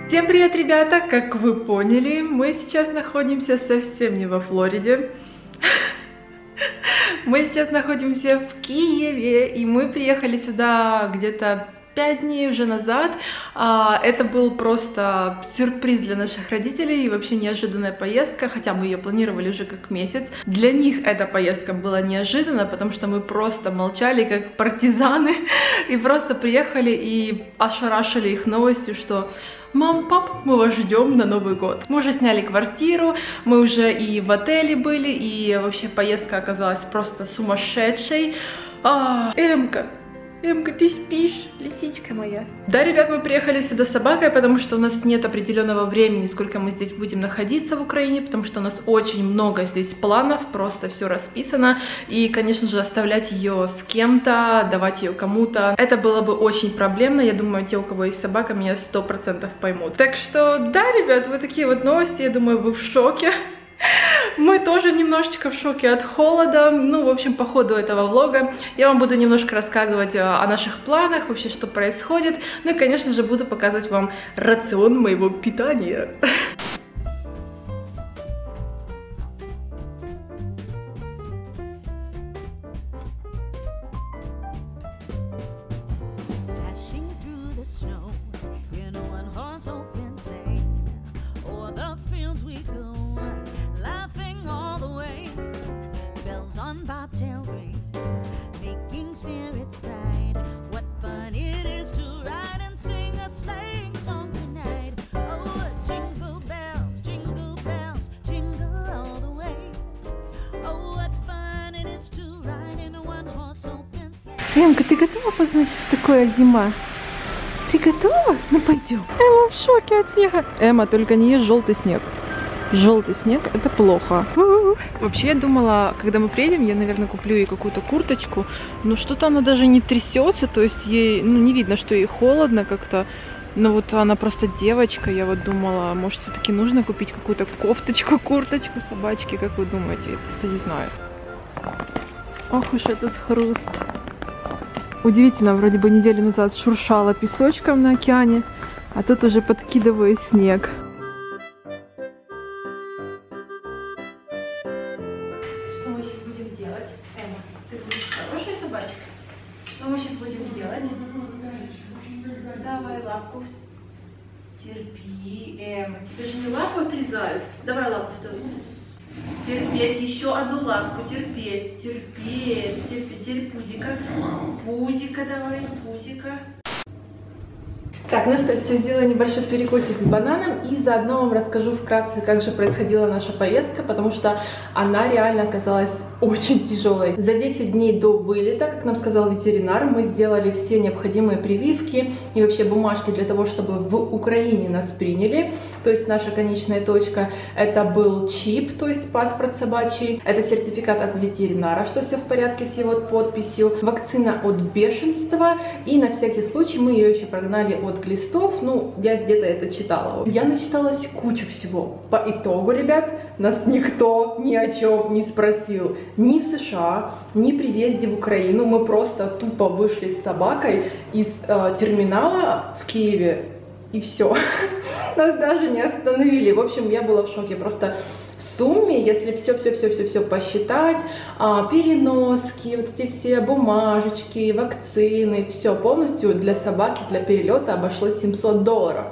Всем привет, ребята! Как вы поняли, мы сейчас находимся совсем не во Флориде. Мы сейчас находимся в Киеве, и мы приехали сюда где-то 5 дней уже назад. Это был просто сюрприз для наших родителей и вообще неожиданная поездка, хотя мы ее планировали уже как месяц. Для них эта поездка была неожиданна, потому что мы просто молчали как партизаны и просто приехали и ошарашили их новостью, что «Мам, пап, мы вас ждем на Новый год». Мы уже сняли квартиру, мы уже и в отеле были, и вообще поездка оказалась просто сумасшедшей. Эмка, ты спишь, лисичка моя? Да, ребят, мы приехали сюда с собакой, потому что у нас нет определенного времени, сколько мы здесь будем находиться в Украине, потому что у нас очень много здесь планов, просто все расписано. И, конечно же, оставлять ее с кем-то, давать ее кому-то, это было бы очень проблемно. Я думаю, те, у кого есть собака, меня 100% поймут. Так что, да, ребят, вот такие вот новости, я думаю, вы в шоке. Мы тоже немножечко в шоке от холода. Ну, в общем, по ходу этого влога я вам буду немножко рассказывать о наших планах, вообще, что происходит. Ну и, конечно же, буду показывать вам рацион моего питания. Эмка, ты готова познать, что такое зима? Ты готова? Ну пойдем. Эмма в шоке от снега. Эмма, только не ешь желтый снег. Желтый снег — это плохо. Вообще, я думала, когда мы приедем, я, наверное, куплю ей какую-то курточку. Но что-то она даже не трясется, то есть ей, ну, не видно, что ей холодно как-то. Но вот она просто девочка, я вот думала, может, все-таки нужно купить какую-то кофточку, курточку собачки, как вы думаете? Я просто не знаю. Ох уж этот хруст. Удивительно, вроде бы неделю назад шуршала песочком на океане, а тут уже подкидываю снег. Что мы сейчас будем делать? Эмма, ты будешь хорошей собачкой? Что мы сейчас будем делать? Давай лапку. Терпи, Эмма. Тебе же не лапу отрезают. Давай лапу вторую. Терпеть, еще одну лапку, терпеть, терпеть, терпеть, терпеть, пузика, пузика давай, пузика. Так, ну что, сейчас сделаю небольшой перекусик с бананом и заодно вам расскажу вкратце, как же происходила наша поездка, потому что она реально оказалась очень тяжелой. За 10 дней до вылета, как нам сказал ветеринар, мы сделали все необходимые прививки и вообще бумажки для того, чтобы в Украине нас приняли. То есть наша конечная точка — это был чип, то есть паспорт собачий, это сертификат от ветеринара, что все в порядке с его подписью, вакцина от бешенства, и на всякий случай мы ее еще прогнали от глистов. Ну, я где-то это читала. Я начиталась кучу всего. По итогу, ребят, нас никто ни о чем не спросил. Ни в США, ни при въезде в Украину. Мы просто тупо вышли с собакой из терминала в Киеве, и все. Нас даже не остановили. В общем, я была в шоке. Просто в сумме, если все посчитать, переноски, вот эти все бумажечки, вакцины, все полностью для собаки, для перелета обошлось $700.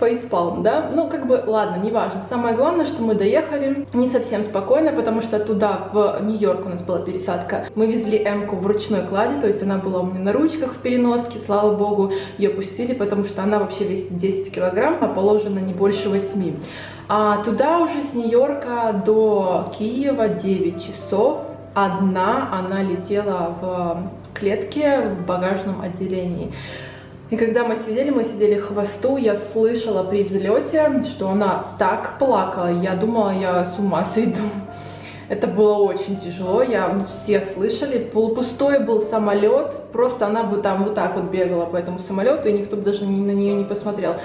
Фейспалм, да? Ну, как бы, ладно, неважно. Самое главное, что мы доехали не совсем спокойно, потому что туда, в Нью-Йорк, у нас была пересадка. Мы везли Эмку в ручной кладе, то есть она была у меня на ручках в переноске, слава богу, ее пустили, потому что она вообще весит 10 килограмм, а положено не больше 8. А туда уже с Нью-Йорка до Киева 9 часов. Одна она летела в клетке в багажном отделении. И когда мы сидели к хвосту, я слышала при взлете, что она так плакала, я думала, я с ума сойду. Это было очень тяжело, все слышали, полупустой был самолет, просто она бы там вот так вот бегала по этому самолету, и никто бы даже на нее не посмотрел.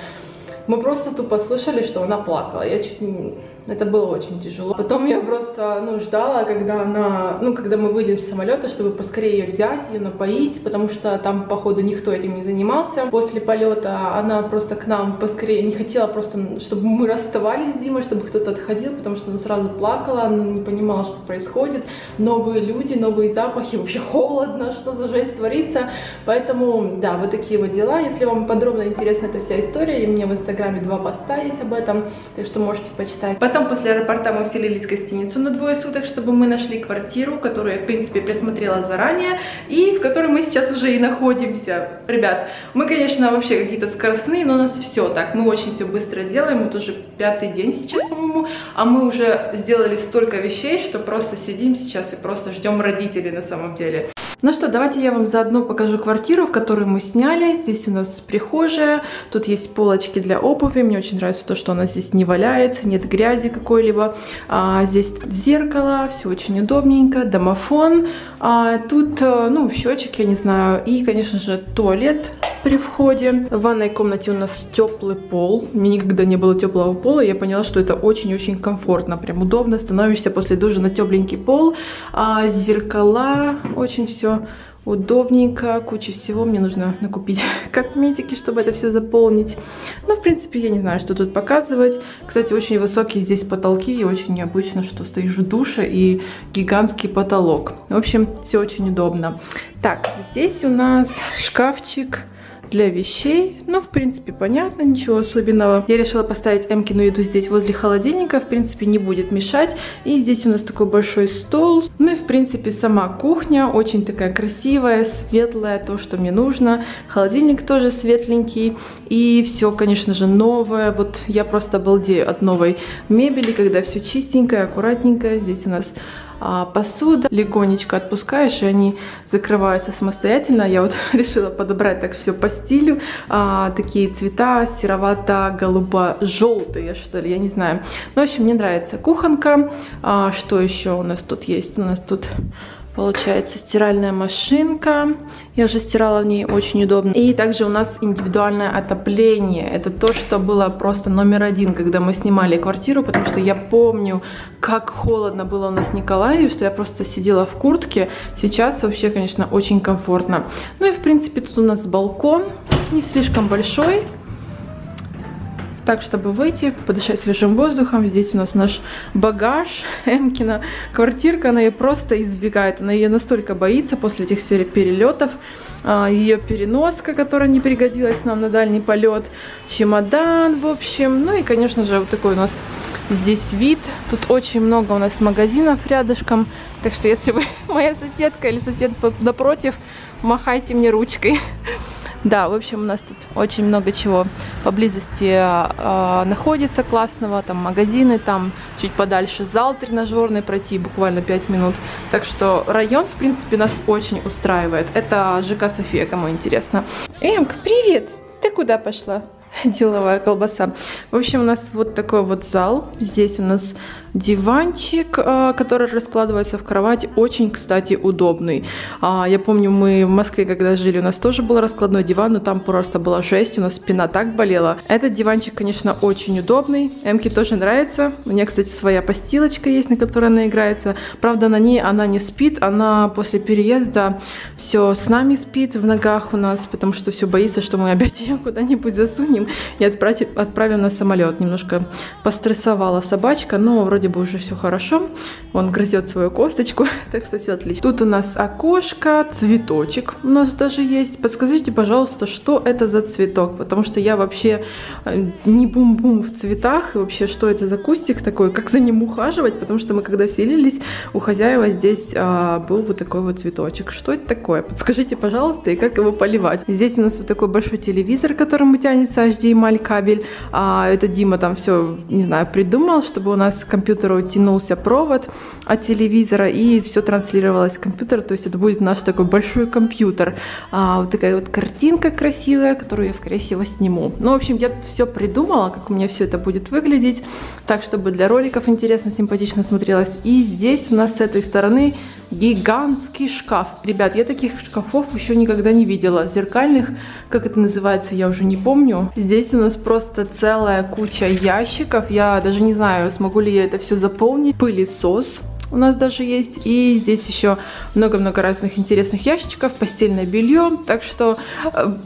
Мы просто тупо слышали, что она плакала, я чуть Это было очень тяжело. Потом я просто, ждала, когда она, когда мы выйдем с самолета, чтобы поскорее ее взять, ее напоить, потому что там, походу, никто этим не занимался. После полета она просто к нам поскорее не хотела просто, чтобы мы расставались с Димой, чтобы кто-то отходил, потому что она сразу плакала, она не понимала, что происходит. Новые люди, новые запахи, вообще холодно, что за жесть творится. Поэтому, да, вот такие вот дела. Если вам подробно интересна эта вся история, и мне в инстаграме 2 поста есть об этом, так что можете почитать. Потом после аэропорта мы вселились в гостиницу на 2 суток, чтобы мы нашли квартиру, которую я, в принципе, присмотрела заранее, и в которой мы сейчас уже и находимся. Ребят, мы, конечно, вообще какие-то скоростные, но у нас все так, мы очень все быстро делаем, вот уже 5-й день сейчас, по-моему, а мы уже сделали столько вещей, что просто сидим сейчас и просто ждем родителей на самом деле. Ну что, давайте я вам заодно покажу квартиру, в которую мы сняли. Здесь у нас прихожая, тут есть полочки для обуви. Мне очень нравится то, что она здесь не валяется, нет грязи какой-либо. Здесь зеркало, все очень удобненько, домофон. Тут, счетчик, я не знаю. И, конечно же, туалет при входе. В ванной комнате у нас теплый пол. Мне никогда не было теплого пола. Я поняла, что это очень-очень комфортно. Прям удобно. Становишься после душа на тепленький пол. Зеркала. Очень все удобненько. Куча всего. Мне нужно накупить косметики, чтобы это все заполнить. В принципе, я не знаю, что тут показывать. Кстати, очень высокие здесь потолки. И очень необычно, что стоишь в душе и гигантский потолок. В общем, все очень удобно. Так, здесь у нас шкафчик для вещей. В принципе, понятно, ничего особенного. Я решила поставить Эмкину еду здесь возле холодильника. В принципе, не будет мешать. И здесь у нас такой большой стол. И, в принципе, сама кухня очень такая красивая, светлая, то, что мне нужно. Холодильник тоже светленький. И все, конечно же, новое. Вот я просто обалдею от новой мебели, когда все чистенькое, аккуратненькое. Здесь у нас посуда, легонечко отпускаешь, и они закрываются самостоятельно. Я вот решила подобрать так все по стилю, такие цвета серовато-голубо-желтые, что ли, я не знаю. В общем, мне нравится кухонка. Что еще у нас тут есть? У нас тут получается стиральная машинка. Я уже стирала в ней, очень удобно. И также у нас индивидуальное отопление. Это то, что было просто номер 1, когда мы снимали квартиру, потому что я помню, как холодно было у нас в Николаеве, что я просто сидела в куртке. Сейчас вообще, конечно, очень комфортно. И, в принципе, тут у нас балкон, не слишком большой. Так, чтобы выйти, подышать свежим воздухом. Здесь у нас наш багаж, Эмкина квартирка, она ее просто избегает. Она ее настолько боится после этих всех перелетов. Ее переноска, которая не пригодилась нам на дальний полет. Чемодан, в общем. И, конечно же, вот такой у нас здесь вид. Тут очень много у нас магазинов рядышком. Так что, если вы моя соседка или сосед напротив, махайте мне ручкой. Да, в общем, у нас тут очень много чего поблизости находится классного. Там магазины, там чуть подальше зал тренажерный, пройти буквально 5 минут. Так что район, в принципе, нас очень устраивает. Это ЖК София, кому интересно. Эмка, привет! Ты куда пошла? Деловая колбаса. В общем, у нас вот такой вот зал. Здесь у нас диванчик, который раскладывается в кровать. Очень, кстати, удобный. Я помню, мы в Москве, когда жили, у нас тоже был раскладной диван, но там просто была жесть, у нас спина так болела. Этот диванчик, конечно, очень удобный. Эмке тоже нравится. У нее, кстати, своя постилочка есть, на которой она играется. Правда, на ней она не спит. Она после переезда все с нами спит в ногах у нас, потому что все боится, что мы опять ее куда-нибудь засунем и отправим на самолет. Немножко пострессовала собачка, но вроде бы уже все хорошо. Он грызет свою косточку, так что все отлично. Тут у нас окошко, цветочек у нас даже есть. Подскажите, пожалуйста, что это за цветок, потому что я вообще не бум-бум в цветах. И вообще, что это за кустик такой, как за ним ухаживать, потому что мы когда селились, у хозяева здесь был вот такой вот цветочек. Что это такое? Подскажите, пожалуйста, и как его поливать. Здесь у нас вот такой большой телевизор, к которому тянется HDMI кабель. Это Дима там все, не знаю, придумал, чтобы у нас к компьютеру тянулся провод от телевизора и все транслировалось с компьютера, то есть это будет наш такой большой компьютер. Вот такая вот картинка красивая, которую я, скорее всего, сниму. В общем, я все придумала, как у меня все это будет выглядеть, так, чтобы для роликов интересно, симпатично смотрелось. И здесь у нас с этой стороны гигантский шкаф. Ребят, я таких шкафов еще никогда не видела. Зеркальных, как это называется, я уже не помню. Здесь у нас просто целая куча ящиков. Я даже не знаю, смогу ли я это все заполнить. Пылесос у нас даже есть. И здесь еще много-много разных интересных ящичков, постельное белье. Так что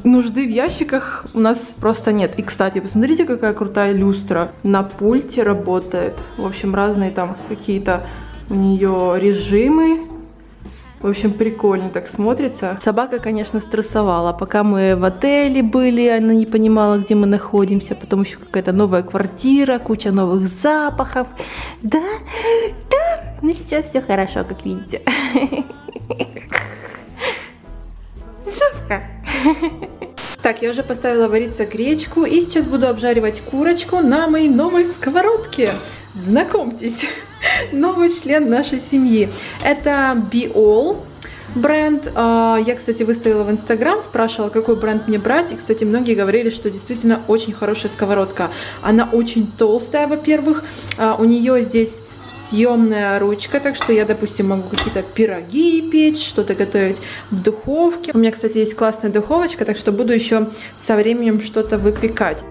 нужды в ящиках у нас просто нет. И, кстати, посмотрите, какая крутая люстра. На пульте работает. В общем, разные там какие-то у нее режимы. В общем, прикольно так смотрится. Собака, конечно, стрессовала. Пока мы в отеле были, она не понимала, где мы находимся. Потом еще какая-то новая квартира, куча новых запахов. Да, да. Но сейчас все хорошо, как видите. Жопка. Так, я уже поставила вариться гречку. И сейчас буду обжаривать курочку на моей новой сковородке. Знакомьтесь, новый член нашей семьи. Это Be All бренд. Я, кстати, выставила в Инстаграм, спрашивала, какой бренд мне брать. И, кстати, многие говорили, что действительно очень хорошая сковородка. Она очень толстая, во-первых. У нее здесь съемная ручка, так что я, допустим, могу какие-то пироги печь, что-то готовить в духовке. У меня, кстати, есть классная духовочка, так что буду еще со временем что-то выпекать.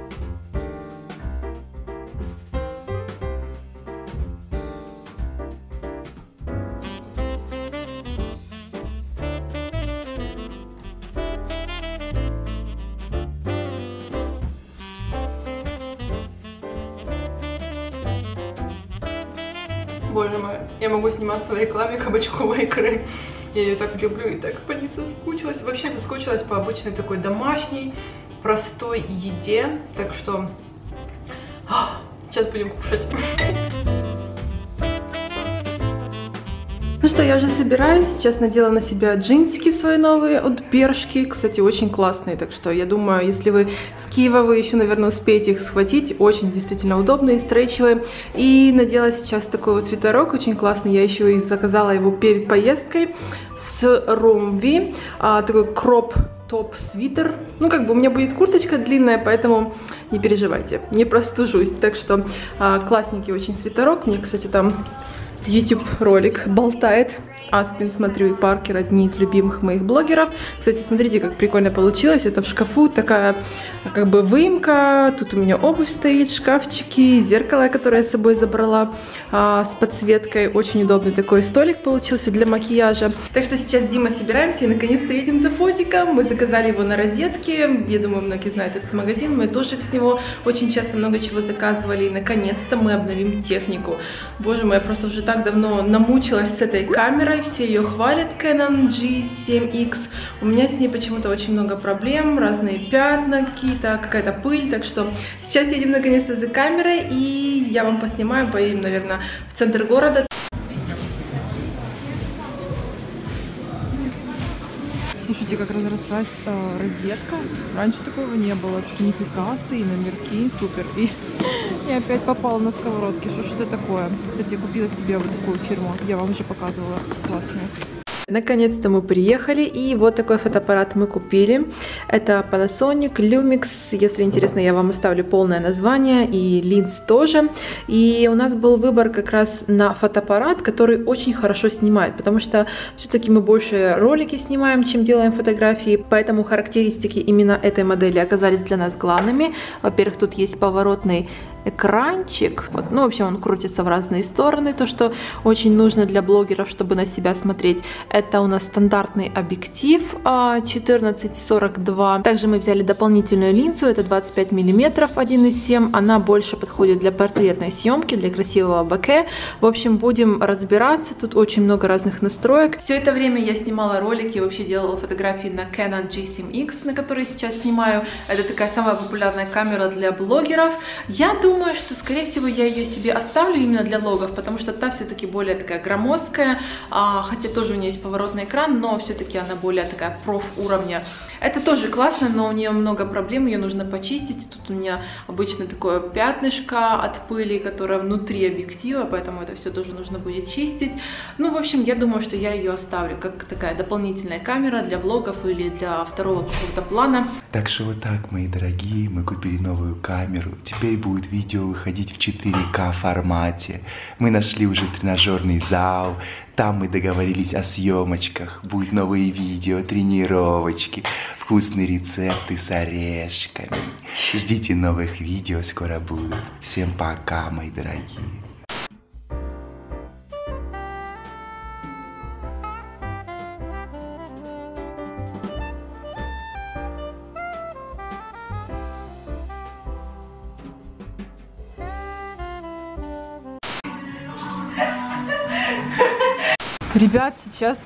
Боже мой, я могу снимать в своей рекламе кабачковой икры. Я ее так люблю и так по ней соскучилась. Вообще соскучилась по обычной такой домашней, простой еде. Так что сейчас будем кушать. Ну что, я уже собираюсь. Сейчас надела на себя джинсики свои новые от Бершки. Кстати, очень классные. Так что я думаю, если вы с Киева, вы еще, наверное, успеете их схватить. Очень действительно удобные, стрейчевые. И надела сейчас такой вот свитерок. Очень классный. Я еще и заказала его перед поездкой с Ромви. Такой кроп-топ-свитер. Ну, как бы у меня будет курточка длинная, поэтому не переживайте. Не простужусь. Так что классненький очень свитерок. Мне, кстати, там YouTube ролик болтает. Аспин, смотрю, и Паркер, одни из любимых моих блогеров. Кстати, смотрите, как прикольно получилось. Это в шкафу такая, как бы, выемка. Тут у меня обувь стоит, шкафчики, зеркало, которое я с собой забрала, с подсветкой. Очень удобный такой столик получился для макияжа. Так что сейчас, Дима, собираемся и наконец-то едем за фотиком. Мы заказали его на розетке. Я думаю, многие знают этот магазин. Мы тоже с него очень часто много чего заказывали. И наконец-то мы обновим технику. Боже мой, я просто уже так давно намучилась с этой камерой. Все ее хвалят, Canon G7X. У меня с ней почему-то очень много проблем, разные пятна какие-то, какая-то пыль. Так что сейчас едем наконец-то за камерой, и я вам поснимаю, поедем, наверное, в центр города. Слушайте, как разрослась розетка. Раньше такого не было. Тут у них и кассы, и номерки, супер. И я опять попала на сковородки. Что это такое? Кстати, я купила себе вот такую фирму. Я вам уже показывала. Классная. Наконец-то мы приехали, и вот такой фотоаппарат мы купили. Это Panasonic Lumix. Если интересно, я вам оставлю полное название и линз тоже. И у нас был выбор как раз на фотоаппарат, который очень хорошо снимает, потому что все-таки мы больше ролики снимаем, чем делаем фотографии, поэтому характеристики именно этой модели оказались для нас главными. Во-первых, тут есть поворотный экранчик. Вот. Ну, в общем, он крутится в разные стороны, то, что очень нужно для блогеров, чтобы на себя смотреть. Это у нас стандартный объектив 14-42. Также мы взяли дополнительную линзу, это 25 мм 1,7. Она больше подходит для портретной съемки, для красивого боке. В общем, будем разбираться. Тут очень много разных настроек. Все это время я снимала ролики, вообще делала фотографии на Canon G7X, на которой сейчас снимаю. Это такая самая популярная камера для блогеров. Я думаю, что, скорее всего, я ее себе оставлю именно для логов, потому что та все-таки более такая громоздкая, хотя тоже у нее есть поворотный экран, но все-таки она более такая проф уровня. Это тоже классно, но у нее много проблем, ее нужно почистить. Тут у меня обычно такое пятнышко от пыли, которое внутри объектива, поэтому это все тоже нужно будет чистить. Ну, в общем, я думаю, что я ее оставлю как такая дополнительная камера для влогов или для второго какого-то плана. Так что вот так, мои дорогие, мы купили новую камеру. Теперь будет видео видео выходить в 4К формате. Мы нашли уже тренажерный зал. Там мы договорились о съемочках. Будут новые видео, тренировочки, вкусные рецепты с орешками. Ждите новых видео, скоро будут. Всем пока, мои дорогие. Ребят, сейчас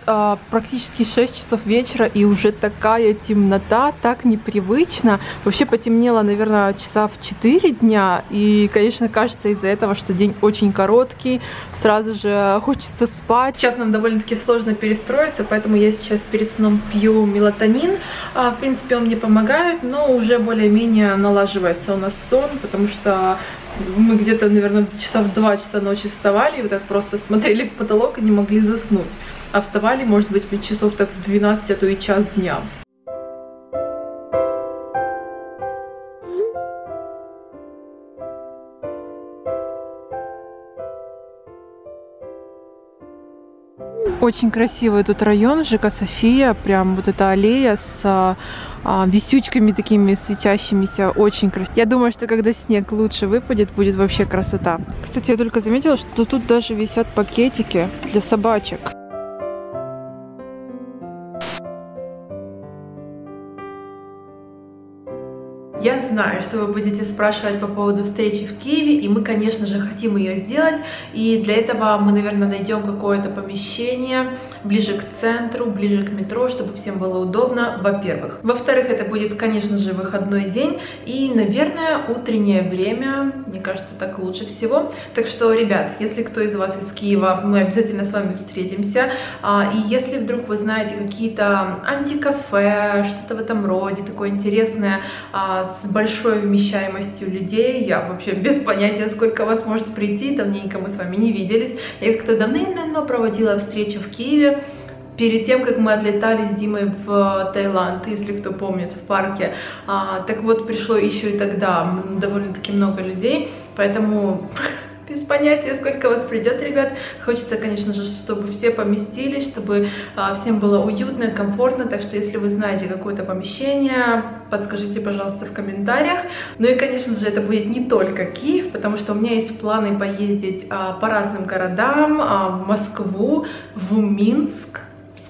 практически 6 часов вечера, и уже такая темнота, так непривычно. Вообще потемнело, наверное, часа в 4 дня. И, конечно, кажется из-за этого, что день очень короткий. Сразу же хочется спать. Сейчас нам довольно-таки сложно перестроиться, поэтому я сейчас перед сном пью мелатонин. В принципе, он мне помогает, но уже более-менее налаживается у нас сон, потому что мы где-то, наверное, часа в 2 часа ночи вставали и вот так просто смотрели в потолок и не могли заснуть. А вставали, может быть, часов так в 12, а то и час дня. Очень красивый тут район, ЖК София, прям вот эта аллея с висючками такими светящимися, очень красиво. Я думаю, что когда снег лучше выпадет, будет вообще красота. Кстати, я только заметила, что тут даже висят пакетики для собачек. Я знаю, что вы будете спрашивать по поводу встречи в Киеве, и мы, конечно же, хотим ее сделать. И для этого мы, наверное, найдем какое-то помещение ближе к центру, ближе к метро, чтобы всем было удобно, во-первых. Во-вторых, это будет, конечно же, выходной день и, наверное, утреннее время. Мне кажется, так лучше всего. Так что, ребят, если кто из вас из Киева, мы обязательно с вами встретимся. И если вдруг вы знаете какие-то антикафе, что-то в этом роде, такое интересное, с большой вмещаемостью людей, я вообще без понятия, сколько вас может прийти, давненько мы с вами не виделись. Я как-то давным-давно проводила встречу в Киеве, перед тем, как мы отлетали с Димой в Таиланд, если кто помнит, в парке. Так вот, пришло еще и тогда довольно-таки много людей, поэтому без понятия, сколько вас придет, ребят. Хочется, конечно же, чтобы все поместились, чтобы всем было уютно, комфортно. Так что, если вы знаете какое-то помещение, подскажите, пожалуйста, в комментариях. Ну и, конечно же, это будет не только Киев, потому что у меня есть планы поездить по разным городам, в Москву, в Минск,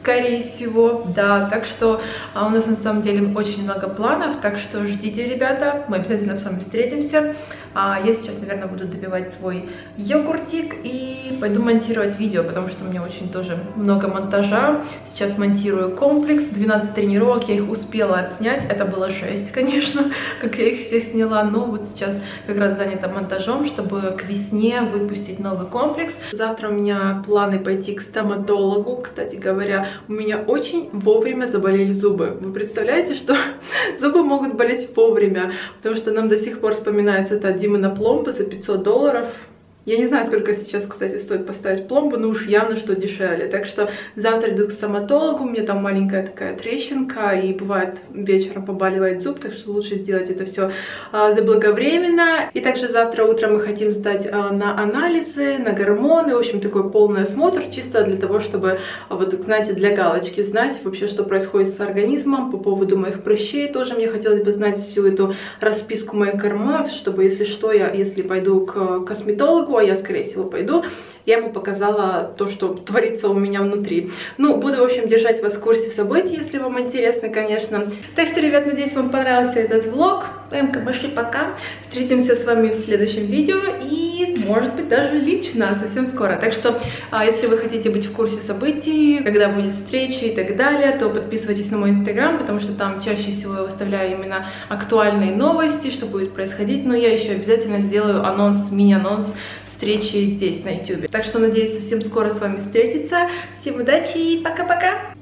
скорее всего, да, так что у нас на самом деле очень много планов, так что ждите, ребята, мы обязательно с вами встретимся. Я сейчас, наверное, буду добивать свой йогуртик и пойду монтировать видео, потому что у меня очень тоже много монтажа. Сейчас монтирую комплекс, 12 тренировок, я их успела отснять, это было жесть, конечно, как я их все сняла, но вот сейчас как раз занята монтажом, чтобы к весне выпустить новый комплекс. Завтра у меня планы пойти к стоматологу, кстати говоря, у меня очень вовремя заболели зубы. Вы представляете, что зубы могут болеть вовремя, потому что нам до сих пор вспоминается эта Димина пломба за $500. Я не знаю, сколько сейчас, кстати, стоит поставить пломбу, но уж явно, что дешевле. Так что завтра иду к стоматологу, у меня там маленькая такая трещинка, и бывает вечером побаливает зуб, так что лучше сделать это все заблаговременно. И также завтра утром мы хотим сдать на анализы, на гормоны, в общем, такой полный осмотр, чисто для того, чтобы, вот, знаете, для галочки знать вообще, что происходит с организмом. По поводу моих прыщей тоже мне хотелось бы знать всю эту расписку моих гормонов, чтобы, если что, если пойду к косметологу, а я, скорее всего, пойду, я ему показала то, что творится у меня внутри. Ну, буду, в общем, держать вас в курсе событий, если вам интересно, конечно. Так что, ребят, надеюсь, вам понравился этот влог. МК, пока. Встретимся с вами в следующем видео и, может быть, даже лично совсем скоро. Так что, если вы хотите быть в курсе событий, когда будет встреча и так далее, то подписывайтесь на мой инстаграм, потому что там чаще всего я выставляю именно актуальные новости, что будет происходить. Но я еще обязательно сделаю анонс, мини-анонс встречи здесь, на YouTube. Так что, надеюсь, совсем скоро с вами встретиться. Всем удачи и пока-пока!